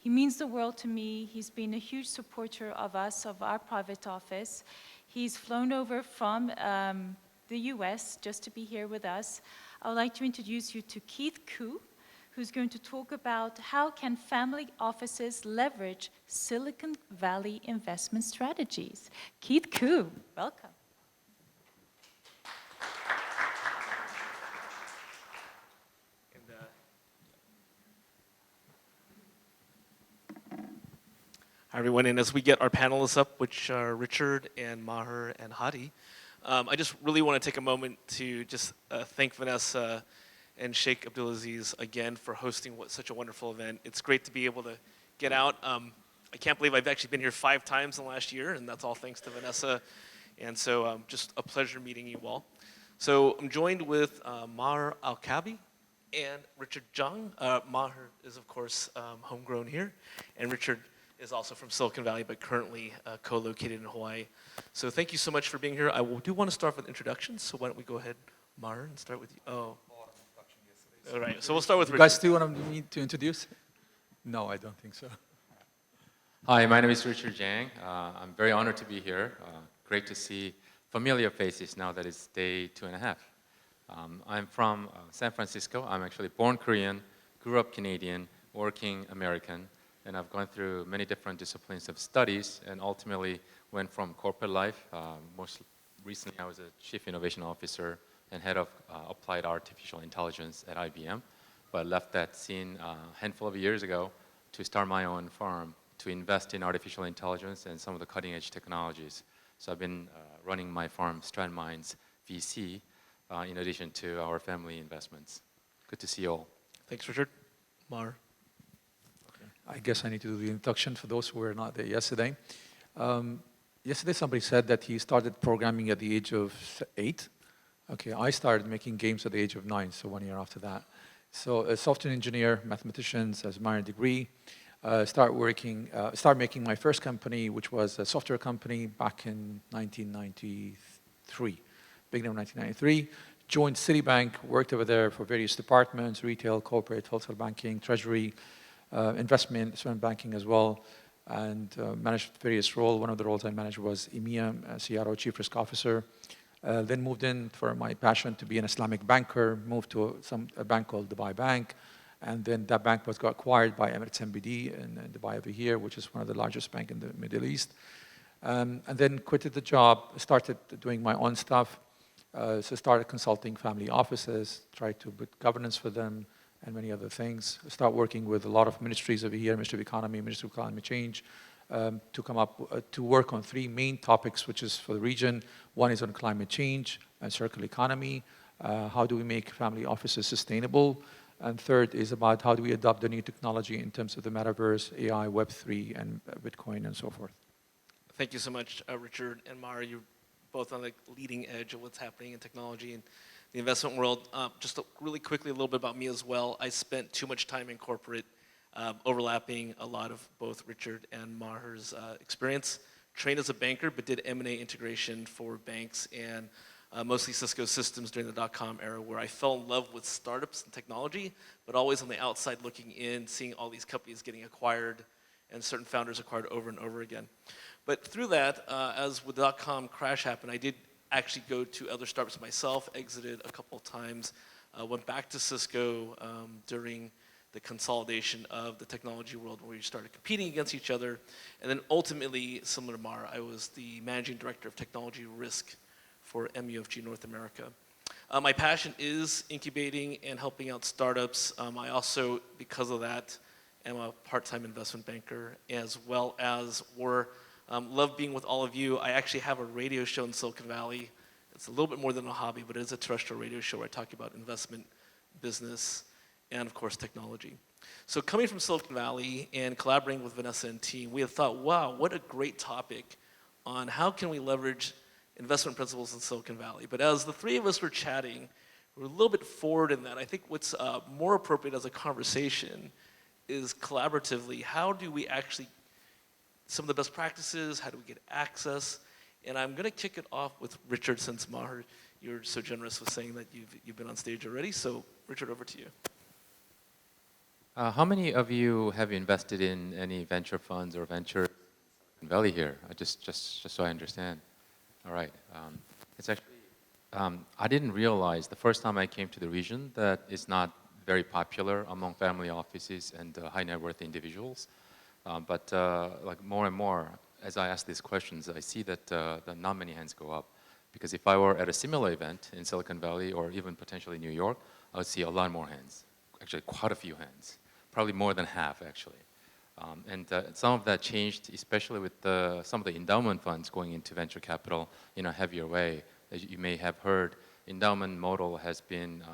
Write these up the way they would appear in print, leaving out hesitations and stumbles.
He means the world to me. He's been a huge supporter of us, of our private office. He's flown over from the US just to be here with us. I would like to introduce you to Keith Koo, who's going to talk about how can family offices leverage Silicon Valley investment strategies. Keith Koo, welcome. Hi, everyone. And as we get our panelists up, which are Richard and Maher and Hadi, I just really want to take a moment to just thank Vanessa and Sheikh Abdulaziz again for hosting such a wonderful event. It's great to be able to get out. I can't believe I've actually been here 5 times in the last year, and that's all thanks to Vanessa. And so just a pleasure meeting you all. So I'm joined with Maher Al-Kabi and Richard Jhang. Maher is, of course, homegrown here, and Richard is also from Silicon Valley, but currently co-located in Hawaii. So thank you so much for being here. I do want to start with introductions, so why don't we go ahead, Maher, and start with you. Oh. All right, so we'll start with Richard. You guys still want me to introduce? No, I don't think so. Hi, my name is Richard Jhang. I'm very honored to be here. Great to see familiar faces now that it's day 2.5. I'm from San Francisco. I'm actually born Korean, grew up Canadian, working American, and I've gone through many different disciplines of studies and ultimately went from corporate life. Most recently, I was a chief innovation officer and head of applied artificial intelligence at IBM, but left that scene a handful of years ago to start my own firm to invest in artificial intelligence and some of the cutting edge technologies. So I've been running my firm, StrandMinds VC, in addition to our family investments. Good to see you all. Thanks, Richard. Maher. I guess I need to do the introduction for those who were not there yesterday. Yesterday somebody said that he started programming at the age of 8. Okay, I started making games at the age of 9, so 1 year after that. So a software engineer, mathematicians, as minor degree. Start making my first company, which was a software company back in 1993, beginning of 1993. Joined Citibank, worked over there for various departments, retail, corporate, wholesale banking, treasury, investment banking as well, and managed various roles. One of the roles I managed was EMEA, CRO, Chief Risk Officer. Then moved in for my passion to be an Islamic banker, moved to a bank called Dubai Bank, and then that bank got acquired by Emirates MBD in Dubai over here, which is one of the largest banks in the Middle East. And then quitted the job, started doing my own stuff, so started consulting family offices, tried to put governance for them, and many other things. Start working with a lot of ministries over here, Ministry of Economy, Ministry of Climate Change, to come up, to work on 3 main topics, which is for the region. One is on climate change and circular economy. How do we make family offices sustainable? And third is about how do we adopt the new technology in terms of the metaverse, AI, Web3, and Bitcoin, and so forth. Thank you so much, Richard and Maher. You're both on the leading edge of what's happening in technology and the investment world. Just really quickly, a little bit about me as well. I spent too much time in corporate, overlapping a lot of both Richard and Maher's experience. Trained as a banker, but did M&A integration for banks and mostly Cisco systems during the dot-com era, where I fell in love with startups and technology, but always on the outside looking in, seeing all these companies getting acquired and certain founders acquired over and over again. But through that, as the dot-com crash happened, I did actually go to other startups myself, exited a couple of times, went back to Cisco during the consolidation of the technology world where we started competing against each other. And then ultimately, similar to Maher, I was the managing director of technology risk for MUFG North America. My passion is incubating and helping out startups. I also, because of that, am a part-time investment banker, as well as love being with all of you. I actually have a radio show in Silicon Valley. It's a little bit more than a hobby, but it is a terrestrial radio show where I talk about investment, business, and of course technology. So coming from Silicon Valley and collaborating with Vanessa and team, we have thought, wow, what a great topic on how can we leverage investment principles in Silicon Valley. But as the 3 of us were chatting, we're a little bit forward in that. I think what's more appropriate as a conversation is collaboratively, how do we actually, some of the best practices, how do we get access? And I'm gonna kick it off with Richard, since Maher, you're so generous with saying that you've been on stage already. So Richard, over to you. How many of you have invested in any venture funds or venture Valley here? Just so I understand. All right. It's actually, I didn't realize the first time I came to the region that it's not very popular among family offices and high net worth individuals. But like more and more, as I ask these questions, I see that not many hands go up. Because if I were at a similar event in Silicon Valley or even potentially New York, I would see a lot more hands. Actually, quite a few hands. Probably more than half, actually. And some of that changed, especially with some of the endowment funds going into venture capital in a heavier way. As you may have heard, endowment model has been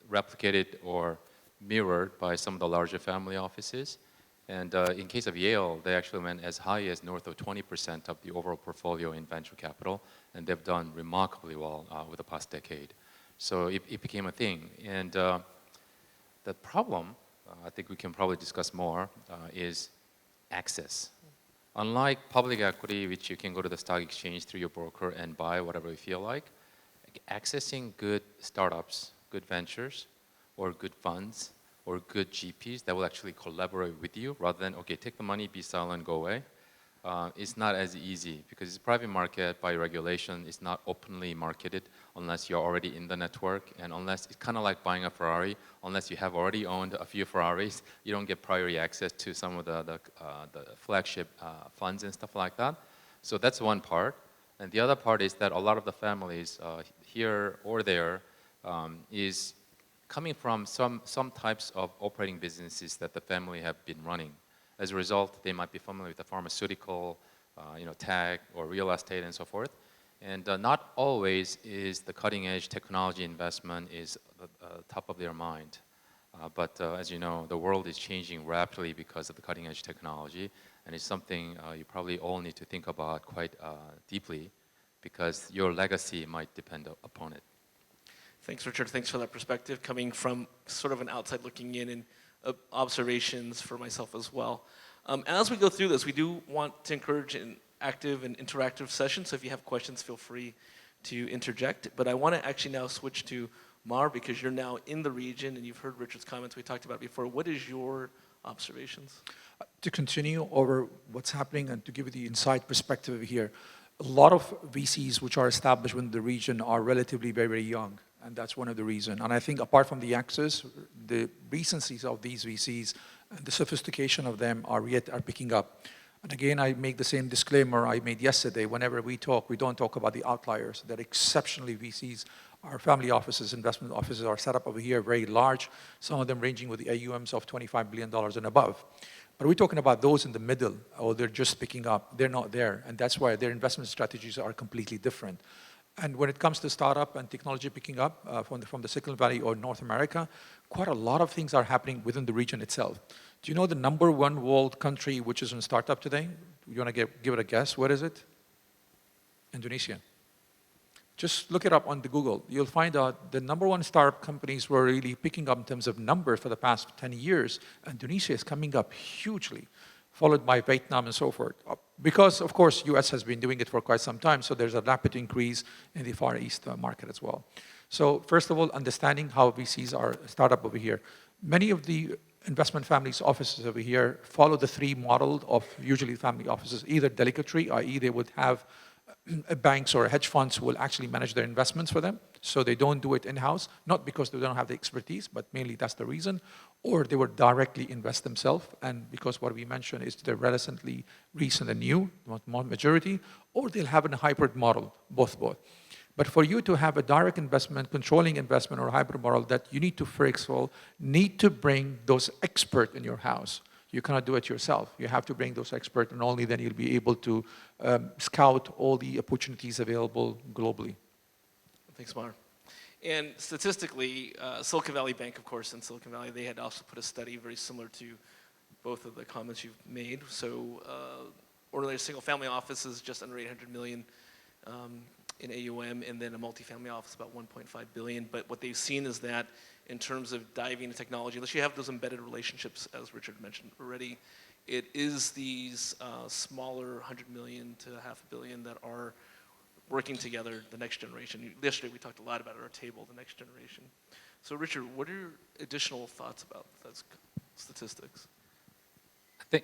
replicated or mirrored by some of the larger family offices. And in case of Yale, they actually went as high as north of 20% of the overall portfolio in venture capital, and they've done remarkably well over the past decade. So it became a thing. And the problem, I think we can probably discuss more, is access. Unlike public equity, which you can go to the stock exchange through your broker and buy whatever you feel like, accessing good startups, good ventures, or good funds, or good GPs that will actually collaborate with you rather than, okay, take the money, be silent, go away. It's not as easy because it's a private market by regulation. It's not openly marketed unless you're already in the network and unless it's kind of like buying a Ferrari. Unless you have already owned a few Ferraris, you don't get priority access to some of the flagship funds and stuff like that. So that's one part. And the other part is that a lot of the families here or there is coming from some types of operating businesses that the family have been running. As a result, they might be familiar with the pharmaceutical, tech or real estate and so forth. And not always is the cutting edge technology investment is top of their mind. But as you know, the world is changing rapidly because of the cutting edge technology. And it's something you probably all need to think about quite deeply because your legacy might depend upon it. Thanks, Richard. Thanks for that perspective coming from sort of an outside looking in and observations for myself as well. As we go through this, we do want to encourage an active and interactive session. So if you have questions, feel free to interject. But I want to actually now switch to Mar because you're now in the region and you've heard Richard's comments we talked about before. What is your observations? To continue over what's happening and to give you the inside perspective here, a lot of VCs which are established within the region are relatively very, very young. And that's one of the reasons. And I think apart from the access, the recencies of these VCs and the sophistication of them are picking up. And again, I make the same disclaimer I made yesterday. Whenever we talk, we don't talk about the outliers. That exceptionally VCs, our family offices, investment offices are set up over here very large, some of them ranging with the AUMs of $25 billion and above. But we're talking about those in the middle, or they're just picking up. They're not there. And that's why their investment strategies are completely different. And when it comes to startup and technology picking up from the Silicon Valley or North America, quite a lot of things are happening within the region itself. Do you know the #1 world country which is in startup today? You want to give it a guess? What is it? Indonesia. Just look it up on the Google. You'll find out the #1 startup companies were really picking up in terms of numbers for the past 10 years. Indonesia is coming up hugely, followed by Vietnam and so forth. Because, of course, US has been doing it for quite some time, so there's a rapid increase in the Far East market as well. So first of all, understanding how VCs are startup over here. Many of the investment families offices over here follow the 3 model of usually family offices, either delegatory, i.e. they would have banks or hedge funds who will actually manage their investments for them. So they don't do it in-house, not because they don't have the expertise, but mainly that's the reason. Or they would directly invest themselves, and because what we mentioned is they're relatively recent and new, majority, or they'll have a hybrid model, both. But for you to have a direct investment, controlling investment, or hybrid model, that you need to, first of all, need to bring those experts in your house. You cannot do it yourself. You have to bring those experts, and only then you'll be able to scout all the opportunities available globally. Thanks, Mar. And statistically, Silicon Valley Bank, of course, in Silicon Valley, they had also put a study very similar to both of the comments you've made. So ordinary single-family office is just under 800 million in AUM, and then a multifamily office about 1.5 billion. But what they've seen is that in terms of diving into technology, unless you have those embedded relationships, as Richard mentioned already, it is these smaller 100 million to half a billion that are working together, the next generation. Yesterday we talked a lot about at our table, the next generation. So Richard, what are your additional thoughts about that? statistics?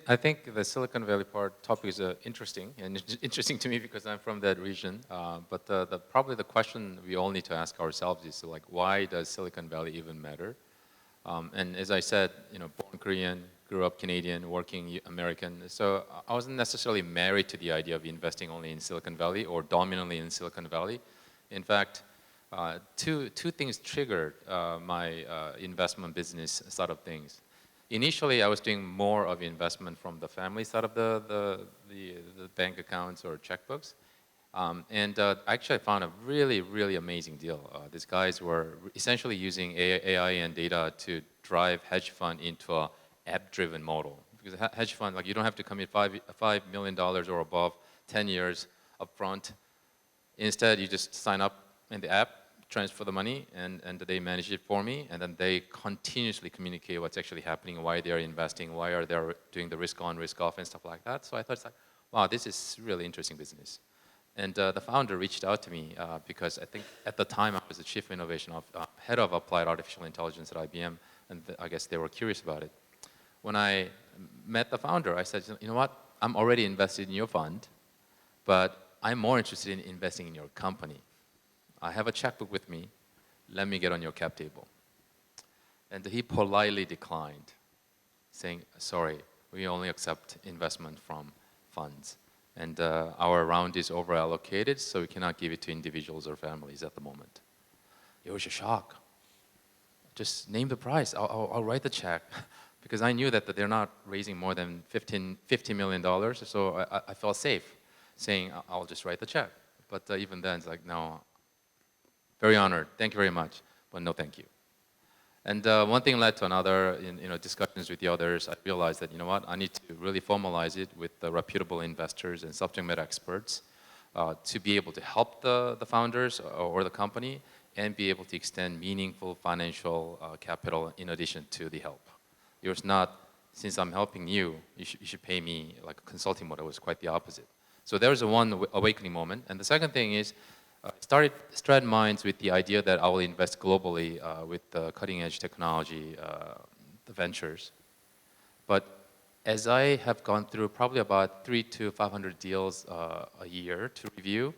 I think the Silicon Valley topic is interesting, and it's interesting to me because I'm from that region. But probably the question we all need to ask ourselves is like, why does Silicon Valley even matter? And as I said, born Korean, grew up Canadian, working American. So I wasn't necessarily married to the idea of investing only in Silicon Valley or dominantly in Silicon Valley. In fact, two things triggered my investment business side of things. Initially, I was doing more of investment from the family side of the bank accounts or checkbooks. Actually, I found a really, really amazing deal. These guys were essentially using AI and data to drive hedge fund into a app-driven model. Because hedge fund, like you don't have to commit $5 million or above 10 years upfront. Instead, you just sign up in the app, transfer the money, and they manage it for me. And then they continuously communicate what's actually happening, why they're investing, why are they doing the risk on, risk off, and stuff like that. So I thought, it's like, wow, this is really interesting business. And the founder reached out to me because I think at the time I was the chief head of applied artificial intelligence at IBM, and I guess they were curious about it. When I met the founder, I said, you know what, I'm already invested in your fund, but I'm more interested in investing in your company. I have a checkbook with me. Let me get on your cap table. And he politely declined, saying, sorry, we only accept investment from funds. And our round is over allocated, so we cannot give it to individuals or families at the moment. It was a shock. Just name the price. I'll write the check. Because I knew that they're not raising more than $50 million, so I felt safe saying, I'll just write the check. But even then, it's like, no, very honored. Thank you very much, but no thank you. And one thing led to another. In discussions with the others, I realized that, you know what, I need to really formalize it with the reputable investors and subject matter experts to be able to help the founders or the company and be able to extend meaningful financial capital in addition to the help. It was not, since I'm helping you, you should pay me like a consulting model. It was quite the opposite. So there was a one awakening moment. And the second thing is, I started Strad Minds with the idea that I will invest globally with the cutting edge technology, the ventures. But as I have gone through probably about 300 to 500 deals a year to review,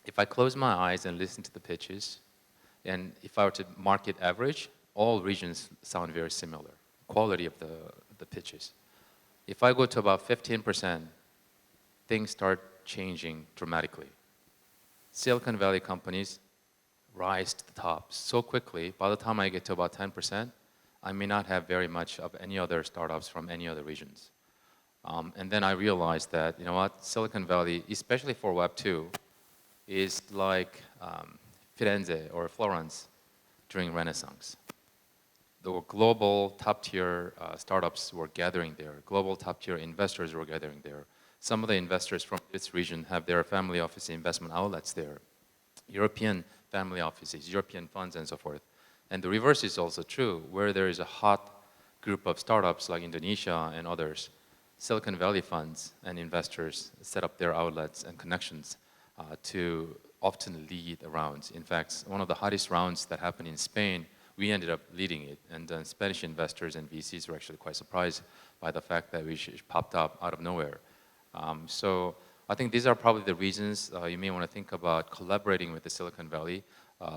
if I close my eyes and listen to the pitches, and if I were to market average, all regions sound very similar, quality of the pitches. If I go to about 15%, things start changing dramatically. Silicon Valley companies rise to the top so quickly, by the time I get to about 10%, I may not have very much of any other startups from any other regions. And then I realized that, you know what, Silicon Valley, especially for Web 2, is like Firenze or Florence during Renaissance. The global top-tier startups were gathering there. Global top-tier investors were gathering there. Some of the investors from this region have their family office investment outlets there. European family offices, European funds, and so forth. And the reverse is also true, where there is a hot group of startups like Indonesia and others. Silicon Valley funds and investors set up their outlets and connections to often lead the rounds. In fact, one of the hottest rounds that happened in Spain, we ended up leading it. And Spanish investors and VCs were actually quite surprised by the fact that we popped up out of nowhere. So I think these are probably the reasons you may want to think about collaborating with the Silicon Valley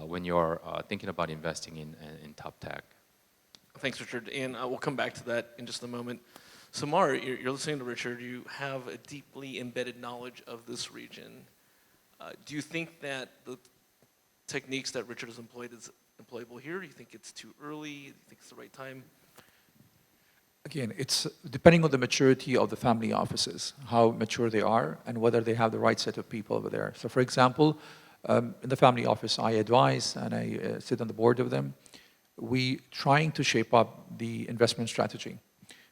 when you're thinking about investing in top tech. Thanks, Richard. And we'll come back to that in just a moment. So Mar, you're listening to Richard. You have a deeply embedded knowledge of this region. Do you think that the techniques that Richard has employed is employable here? Do you think it's too early? Do you think it's the right time? Again, it's depending on the maturity of the family offices, how mature they are, and whether they have the right set of people over there. So for example, in the family office I advise, and I sit on the board of them, we trying to shape up the investment strategy.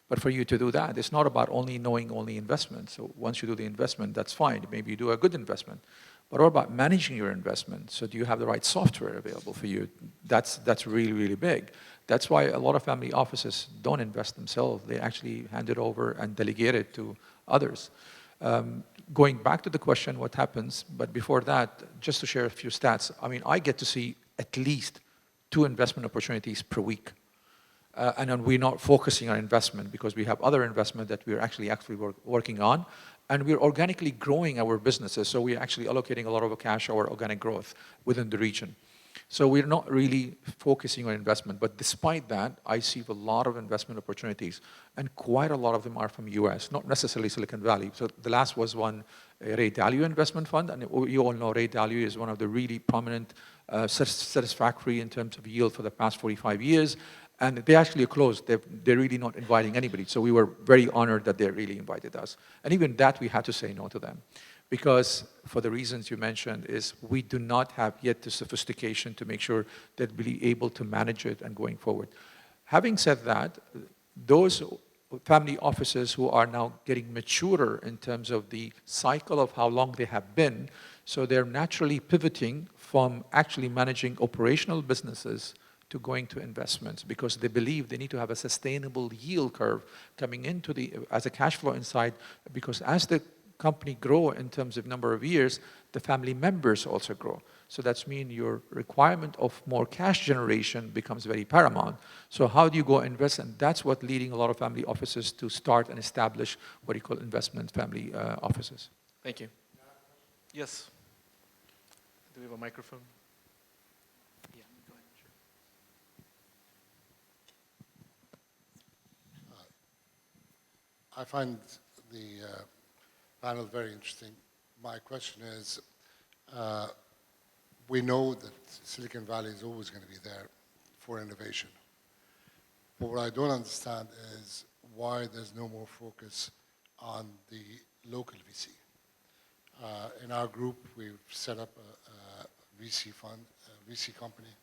But for you to do that, it's not about knowing investment. So once you do the investment, that's fine. Maybe you do a good investment. But what about managing your investment? So do you have the right software available for you? That's really, really big. That's why a lot of family offices don't invest themselves. They actually hand it over and delegate it to others. Going back to the question, what happens, but before that, just to share a few stats, I mean, I get to see at least 2 investment opportunities per week. and then we're not focusing on investment because we have other investment that we're actually working on. And we're organically growing our businesses, so we're actually allocating a lot of cash our organic growth within the region. So we're not really focusing on investment, but despite that, I see a lot of investment opportunities, and quite a lot of them are from US, not necessarily Silicon Valley. So the last was one, Ray Dalio investment fund, and you all know Ray Dalio is one of the really prominent, satisfactory in terms of yield for the past 45 years, and they actually closed. They're really not inviting anybody, so we were very honored that they really invited us. And even that, we had to say no to them. Because for the reasons you mentioned is we do not have yet the sophistication to make sure that we'll be able to manage it and going forward. Having said that, those family offices who are now getting maturer in terms of the cycle of how long they have been, so they're naturally pivoting from actually managing operational businesses to going to investments because they believe they need to have a sustainable yield curve coming into as a cash flow inside, because as the company grow in terms of number of years, the family members also grow. So that's mean your requirement of more cash generation becomes very paramount. So how do you go invest? And that's what leading a lot of family offices to start and establish what you call investment family offices. Thank you. Yes. Do we have a microphone? Yeah, go ahead. Sure. I find the panel very interesting. My question is, we know that Silicon Valley is always going to be there for innovation. But what I don't understand is why there's no more focus on the local VC. In our group, we've set up a VC fund, a VC company,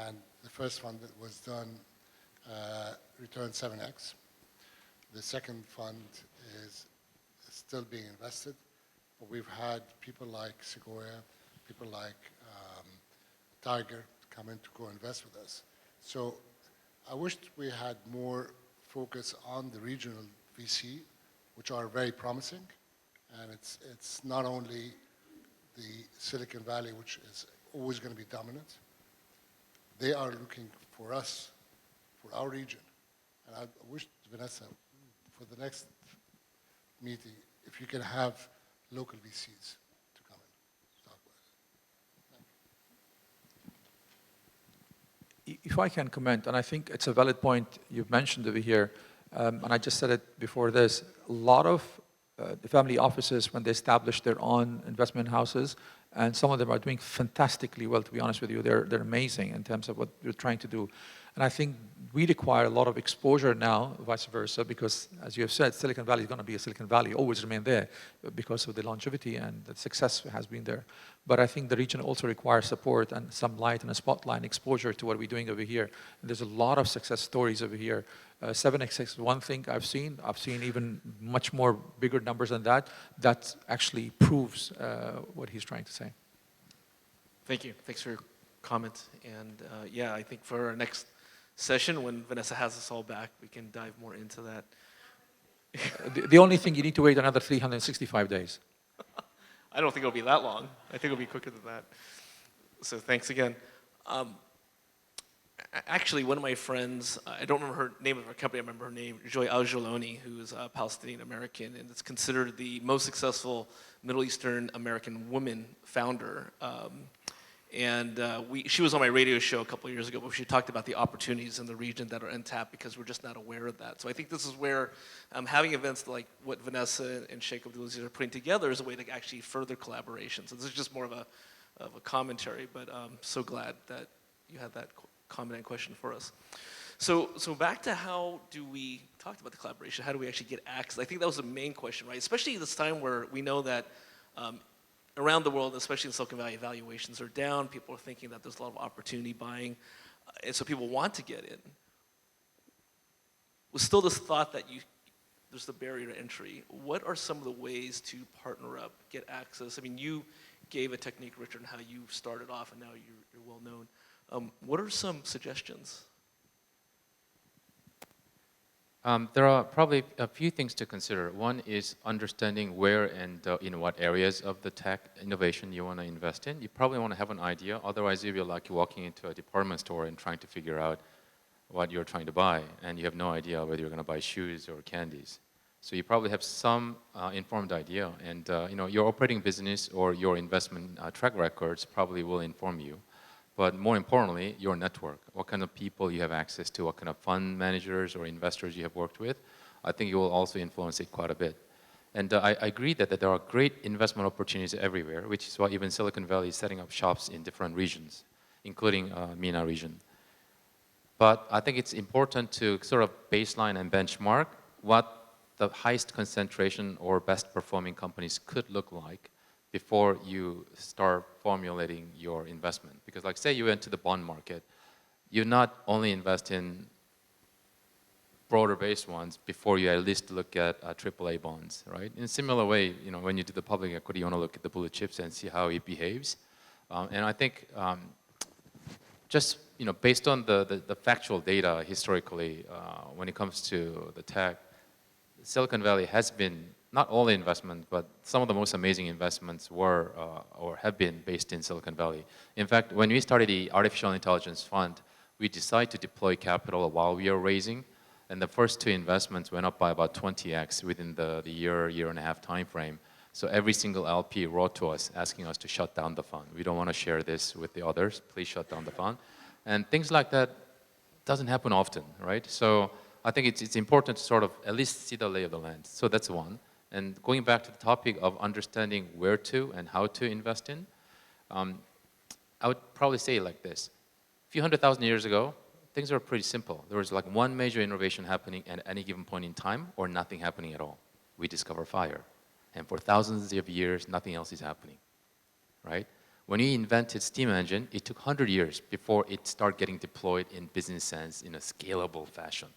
and the first fund that was done returned 7x. The second fund is still being invested, but we've had people like Sequoia, people like Tiger come in to co-invest with us. So I wished we had more focus on the regional VC, which are very promising, and it's not only the Silicon Valley, which is always going to be dominant. They are looking for us, for our region, and I wish, Vanessa, for the next meeting, if you can have local VCs to come in, talk about it. If I can comment, and I think it's a valid point you've mentioned over here, and I just said it before this, a lot of the family offices, when they establish their own investment houses, and some of them are doing fantastically well, to be honest with you. They're amazing in terms of what they're trying to do. And I think we require a lot of exposure now, vice versa, because as you have said, Silicon Valley is going to be a Silicon Valley, always remain there because of the longevity and the success has been there. But I think the region also requires support and some light and a spotlight exposure to what we're doing over here. And there's a lot of success stories over here. 7x is one thing I've seen. I've seen even much more bigger numbers than that. That actually proves what he's trying to say. Thank you. Thanks for your comment. And yeah, I think for our next session, when Vanessa has us all back, we can dive more into that. The only thing, you need to wait another 365 days. I don't think it'll be that long. I think it'll be quicker than that. So thanks again. Actually, one of my friends, I don't remember her name of her company, I remember her name, Joy Al-Jaloni, who is a Palestinian American, and it's considered the most successful Middle Eastern American woman founder. She was on my radio show a couple of years ago, where she talked about the opportunities in the region that are untapped because we're just not aware of that. So I think this is where having events like what Vanessa and Sheikh Abdulaziz are putting together is a way to actually further collaboration. So this is just more of a commentary, but I'm so glad that you had that comment and question for us. So back to how do we talk about the collaboration? How do we actually get access? I think that was the main question, right? Especially this time where we know that around the world, especially in Silicon Valley, valuations are down. People are thinking that there's a lot of opportunity buying, and so people want to get in. With still this thought that there's the barrier to entry, what are some of the ways to partner up, get access? I mean, you gave a technique, Richard, on how you started off, and now you're well known. What are some suggestions? There are probably a few things to consider. One is understanding where and in what areas of the tech innovation you want to invest in. You probably want to have an idea, otherwise you'll be like walking into a department store and trying to figure out what you're trying to buy, and you have no idea whether you're going to buy shoes or candies. So you probably have some informed idea, and your operating business or your investment track records probably will inform you. But more importantly, your network, what kind of people you have access to, what kind of fund managers or investors you have worked with, I think it will also influence it quite a bit. And I agree that there are great investment opportunities everywhere, which is why even Silicon Valley is setting up shops in different regions, including MENA region. But I think it's important to sort of baseline and benchmark what the highest concentration or best performing companies could look like before you start formulating your investment. Because like say you went to the bond market, you not only invest in broader based ones before you at least look at AAA bonds, right? In a similar way, when you do the public equity, you want to look at the blue chips and see how it behaves. And I think just based on the factual data historically, when it comes to the tech, Silicon Valley has been not all the investment, but some of the most amazing investments were or have been based in Silicon Valley. In fact, when we started the artificial intelligence fund, we decided to deploy capital while we were raising, and the first two investments went up by about 20x within the year and a half time frame. So every single LP wrote to us asking us to shut down the fund. We don't want to share this with the others. Please shut down the fund. And things like that doesn't happen often, right? So I think it's important to sort of at least see the lay of the land. So that's one. And going back to the topic of understanding where to and how to invest in, I would probably say it like this. A few 100,000 years ago, things were pretty simple. There was like one major innovation happening at any given point in time or nothing happening at all. We discover fire. And for thousands of years, nothing else is happening, right? When we invented steam engine, it took 100 years before it started getting deployed in business sense in a scalable fashion.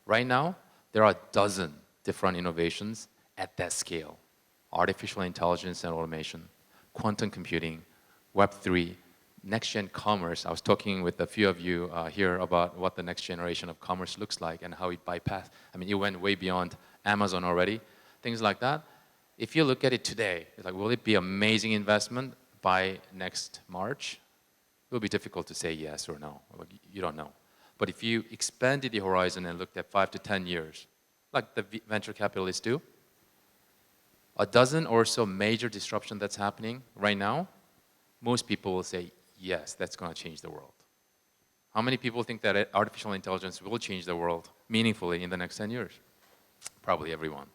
Right now, there are a dozen different innovations at that scale. Artificial intelligence and automation, quantum computing, Web3, next-gen commerce. I was talking with a few of you here about what the next generation of commerce looks like and how it bypassed. I mean, it went way beyond Amazon already, things like that. If you look at it today, it's like, will it be amazing investment by next March? It will be difficult to say yes or no. Like, you don't know. But if you expanded the horizon and looked at 5 to 10 years, like the venture capitalists do, a dozen or so major disruption that's happening right now, most people will say, yes, that's going to change the world. How many people think that artificial intelligence will change the world meaningfully in the next 10 years? Probably everyone.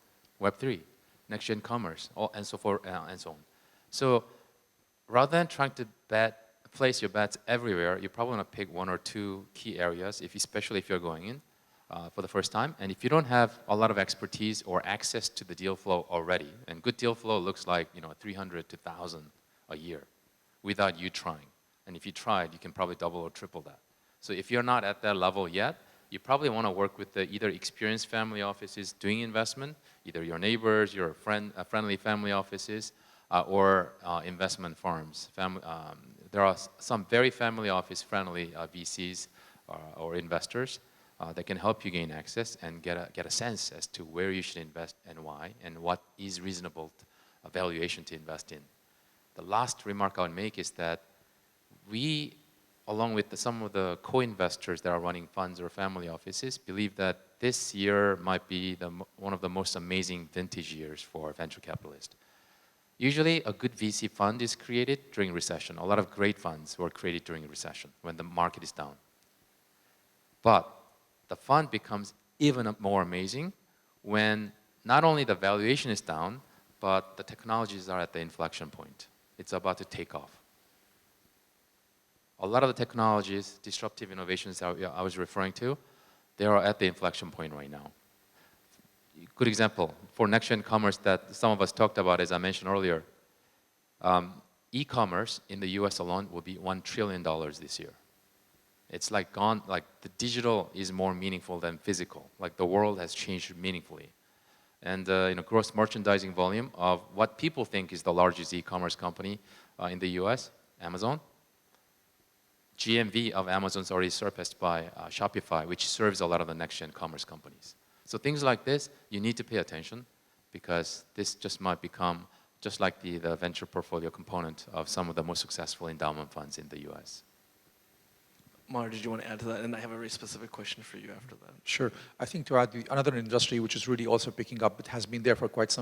Web3, next-gen commerce, and so forth, and so on. So rather than trying to place your bets everywhere, you probably want to pick one or two key areas, especially if you're going in for the first time. And if you don't have a lot of expertise or access to the deal flow already, and good deal flow looks like 300 to 1,000 a year without you trying. And if you tried, you can probably double or triple that. So if you're not at that level yet, you probably want to work with the either experienced family offices doing investment, either your neighbors, your friendly family offices, or investment firms. There are some very family office friendly VCs or investors that can help you gain access and get a sense as to where you should invest and why, and what is reasonable valuation to invest in. The last remark I would make is that we, along with some of the co-investors that are running funds or family offices, believe that this year might be one of the most amazing vintage years for venture capitalists. Usually, a good VC fund is created during recession. A lot of great funds were created during recession when the market is down. But the fund becomes even more amazing when not only the valuation is down, but the technologies are at the inflection point. It's about to take off. A lot of the technologies, disruptive innovations that I was referring to, they are at the inflection point right now. Good example, for next-gen commerce that some of us talked about, as I mentioned earlier, e-commerce in the US alone will be $1 trillion this year. It's like the digital is more meaningful than physical. Like the world has changed meaningfully. And gross merchandising volume of what people think is the largest e-commerce company in the US, Amazon. GMV of Amazon is already surpassed by Shopify, which serves a lot of the next-gen commerce companies. So things like this, you need to pay attention because this just might become just like the venture portfolio component of some of the most successful endowment funds in the US. Mar, did you want to add to that? And I have a very specific question for you after that. Sure. I think to add another industry which is really also picking up, it has been there for quite some